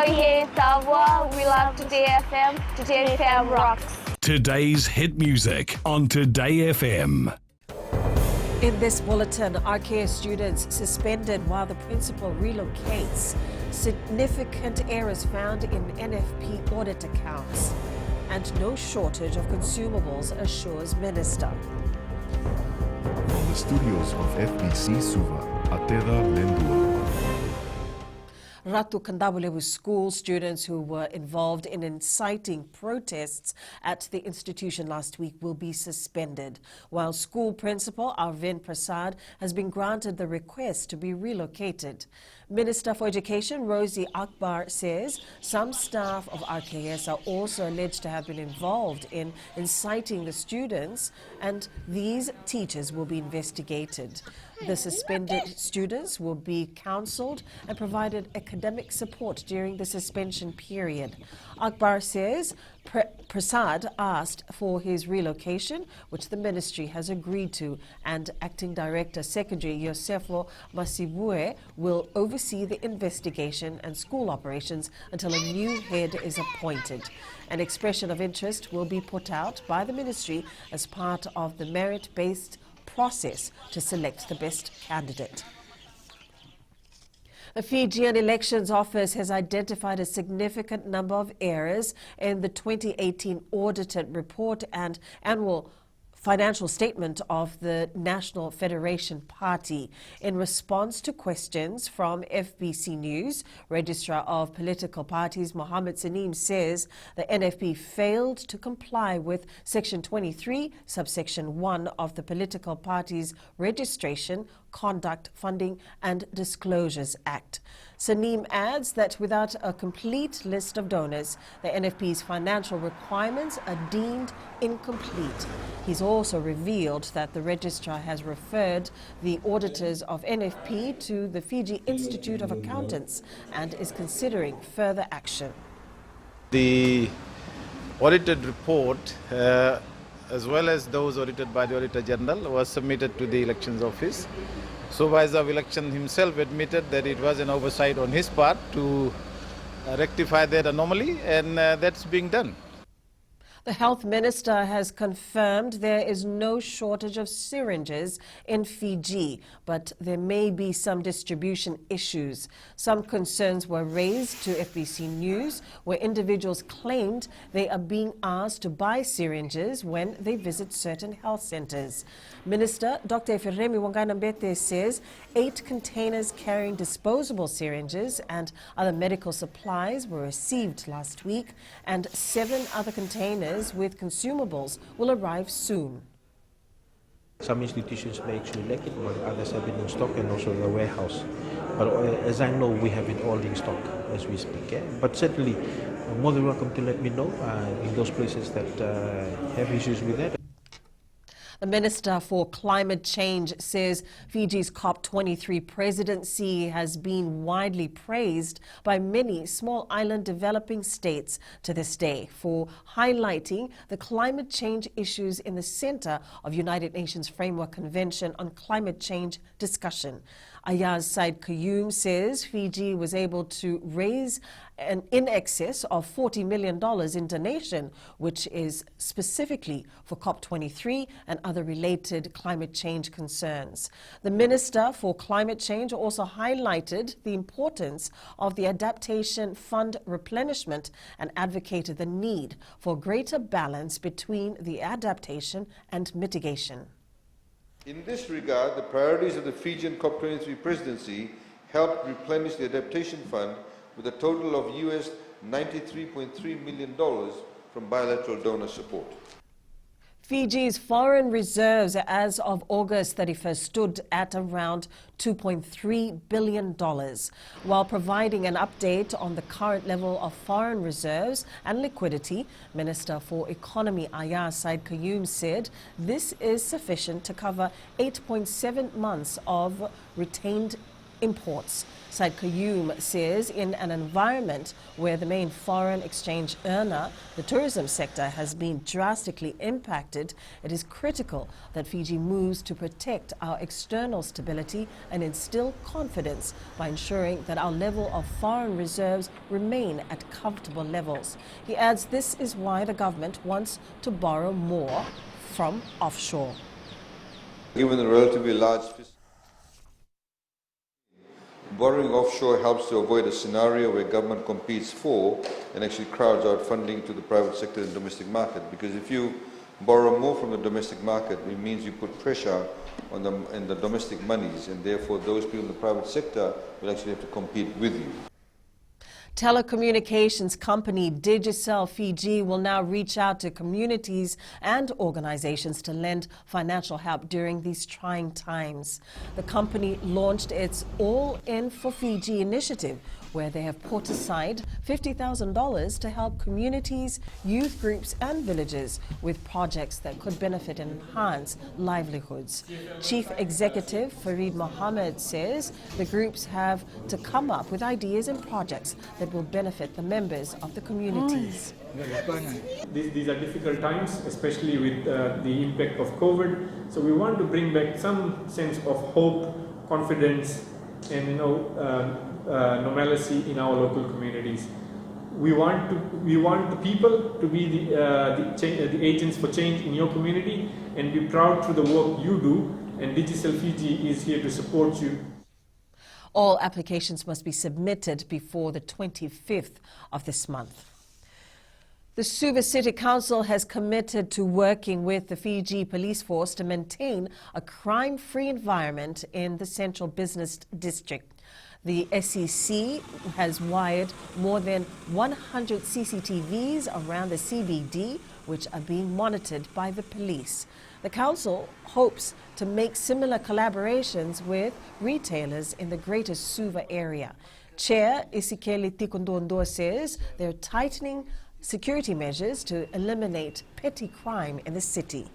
Soyez savoir, we love Today FM. Today FM rocks. Today's hit music on Today FM. In this bulletin, RKS students suspended while the principal relocates. Significant errors found in NFP audit accounts. And no shortage of consumables, assures Minister. From the studios of FBC Suva, Ateda Lendua. Ratu Kandabulewu school students who were involved in inciting protests at the institution last week will be suspended, while school principal Arvind Prasad has been granted the request to be relocated. Minister for Education Rosie Akbar says some staff of RKS are also alleged to have been involved in inciting the students, and these teachers will be investigated. The suspended students will be counselled and provided academic support during the suspension period. Akbar says Prasad asked for his relocation, which the ministry has agreed to, and Acting Director Secretary Yosefo Masibue will oversee the investigation and school operations until a new head is appointed. An expression of interest will be put out by the ministry as part of the merit-based process to select the best candidate. The Fijian Elections Office has identified a significant number of errors in the 2018 audited report and annual financial statement of the National Federation Party. In response to questions from FBC News, Registrar of Political Parties Mohammed Saneem says the NFP failed to comply with Section 23, subsection 1 of the Political Parties Registration, Conduct, Funding and Disclosures Act. Saneem adds that without a complete list of donors, the NFP's financial requirements are deemed incomplete. He's also revealed that the registrar has referred the auditors of NFP to the Fiji Institute of Accountants and is considering further action. The audited report, as well as those audited by the Auditor General, was submitted to the Elections Office. Supervisor of Election himself admitted that it was an oversight on his part to rectify that anomaly, and that's being done. The Health Minister has confirmed there is no shortage of syringes in Fiji, but there may be some distribution issues. Some concerns were raised to FBC News, where individuals claimed they are being asked to buy syringes when they visit certain health centres. Minister Dr. Efiremi Wanganambete says 8 containers carrying disposable syringes and other medical supplies were received last week, and 7 other containers with consumables will arrive soon. Some institutions may actually lack it, while others have it in stock and also in the warehouse. But as I know, we have it all in stock as we speak. Yeah? But certainly, more than welcome to let me know in those places that have issues with that. The Minister for Climate Change says Fiji's COP23 presidency has been widely praised by many small island developing states to this day for highlighting the climate change issues in the center of United Nations Framework Convention on Climate Change discussion. Ayaz Said Qayyum says Fiji was able to raise in excess of $40 million in donation, which is specifically for COP23 and other related climate change concerns. The Minister for Climate Change also highlighted the importance of the Adaptation Fund replenishment and advocated the need for greater balance between the adaptation and mitigation. In this regard, the priorities of the Fijian COP23 presidency helped replenish the Adaptation Fund with a total of US $93.3 million from bilateral donor support. Fiji's foreign reserves as of August 31st stood at around $2.3 billion. While providing an update on the current level of foreign reserves and liquidity, Minister for Economy Ayaz Said Qayyum said this is sufficient to cover 8.7 months of retained imports. Said Qayyum says in an environment where the main foreign exchange earner, the tourism sector, has been drastically impacted, it is critical that Fiji moves to protect our external stability and instill confidence by ensuring that our level of foreign reserves remain at comfortable levels. He adds this is why the government wants to borrow more from offshore. Given the relatively large borrowing offshore helps to avoid a scenario where government competes for and actually crowds out funding to the private sector and domestic market. Because if you borrow more from the domestic market, it means you put pressure on them and the domestic monies, and therefore those people in the private sector will actually have to compete with you. Telecommunications company Digicel Fiji will now reach out to communities and organizations to lend financial help during these trying times. The company launched its All In for Fiji initiative, where they have put aside $50,000 to help communities, youth groups and villages with projects that could benefit and enhance livelihoods. Chief Executive Farid Mohammed says the groups have to come up with ideas and projects that will benefit the members of the communities. These are difficult times, especially with the impact of COVID. So we want to bring back some sense of hope, confidence, and normalcy in our local communities. We want the people to be the agents for change in your community and be proud through the work you do. And Digicel Fiji is here to support you. All applications must be submitted before the 25th of this month. The Suva City Council has committed to working with the Fiji Police Force to maintain a crime-free environment in the Central Business District. The SEC has wired more than 100 CCTVs around the CBD, which are being monitored by the police. The council hopes to make similar collaborations with retailers in the greater Suva area. Chair Isikeli Tikondondo says they're tightening security measures to eliminate petty crime in the city.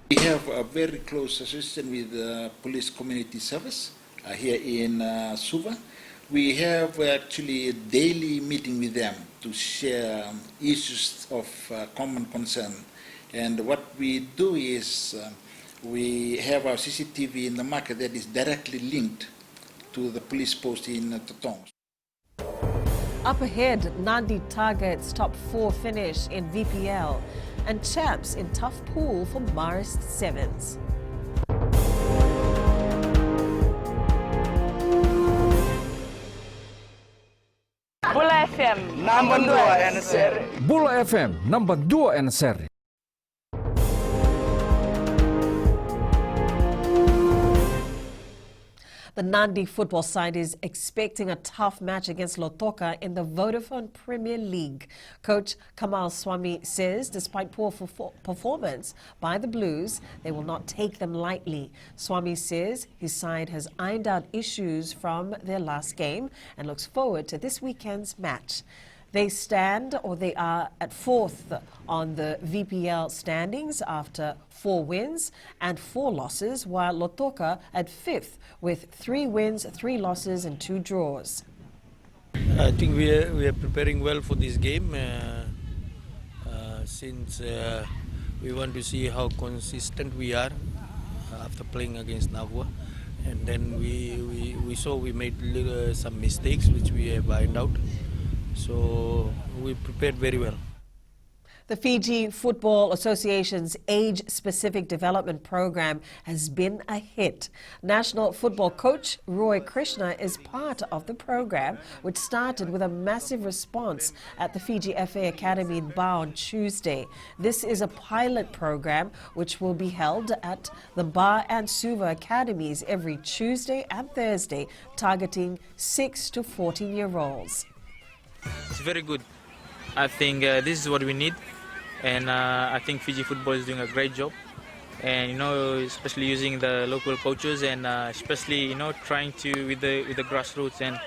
We have a very close association with the Police Community Service here in Suva. We have actually a daily meeting with them to share issues of common concern. And what we do is we have our CCTV in the market that is directly linked to the police post in Totong. Up ahead, Nandi targets top 4 finish in VPL and champs in tough pool for Marist Sevens. Bula FM, number 2 and seri. Bula FM, number 2 and seri. The Nandi football side is expecting a tough match against Lotoka in the Vodafone Premier League. Coach Kamal Swami says despite poor performance by the Blues, they will not take them lightly. Swami says his side has ironed out issues from their last game and looks forward to this weekend's match. They are at 4th on the VPL standings after 4 wins and 4 losses, while Lotoka at 5th with 3 wins, 3 losses and 2 draws. I think we are preparing well for this game since we want to see how consistent we are after playing against Navua. And then we saw we made some mistakes which we have ironed out. So we prepared very well. The Fiji Football Association's age-specific development program has been a hit. National football coach Roy Krishna is part of the program, which started with a massive response at the Fiji FA Academy in Ba on Tuesday. This is a pilot program which will be held at the Ba and Suva academies every Tuesday and Thursday, targeting 6 to 14-year-olds. It's very good. I think this is what we need, and I think Fiji football is doing a great job. And especially using the local coaches, and especially trying to with the grassroots. And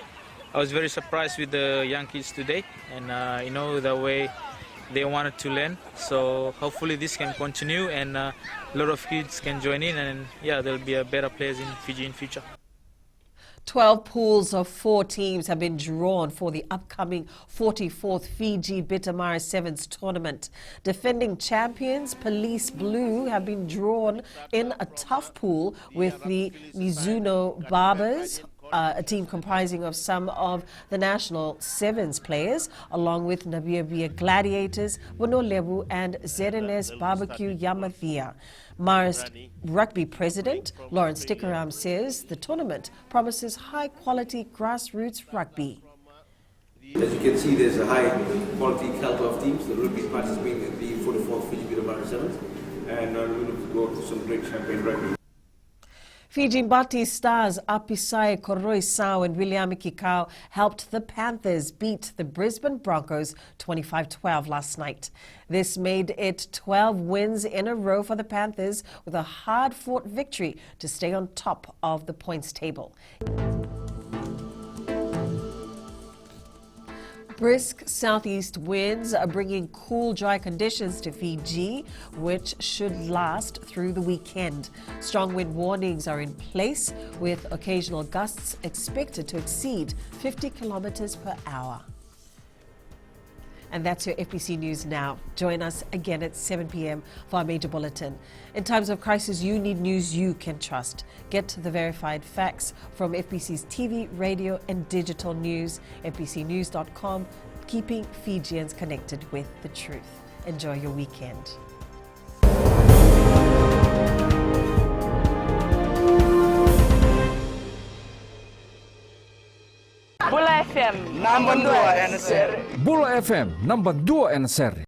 I was very surprised with the young kids today, and the way they wanted to learn. So hopefully this can continue, and a lot of kids can join in, and there'll be a better players in Fiji in future. 12 pools of 4 teams have been drawn for the upcoming 44th Fiji Bitamara Sevens tournament. Defending champions Police Blue have been drawn in a tough pool with the Mizuno Barbers, a team comprising of some of the national sevens players, along with Nabiabia Gladiators, Wonolebu and ZNS Barbecue Yamathia. Marist Rugby President Lawrence Tikaram says the tournament promises high-quality grassroots rugby. As you can see, there's a high-quality caliber of teams. The rugby participating in the 44th Fiji Bitamara Sevens, and we look forward to some great champagne rugby. Fiji Mbati stars Apisai Koroisau and William Kikau helped the Panthers beat the Brisbane Broncos 25-12 last night. This made it 12 wins in a row for the Panthers, with a hard-fought victory to stay on top of the points table. Brisk southeast winds are bringing cool, dry conditions to Fiji, which should last through the weekend. Strong wind warnings are in place, with occasional gusts expected to exceed 50 kilometers per hour. And that's your FBC News Now. Join us again at 7 p.m. for our major bulletin. In times of crisis, you need news you can trust. Get the verified facts from FBC's TV, radio, and digital news. FBCnews.com, keeping Fijians connected with the truth. Enjoy your weekend. Bula FM, number 2 NSR. Bula FM, number 2 NSR.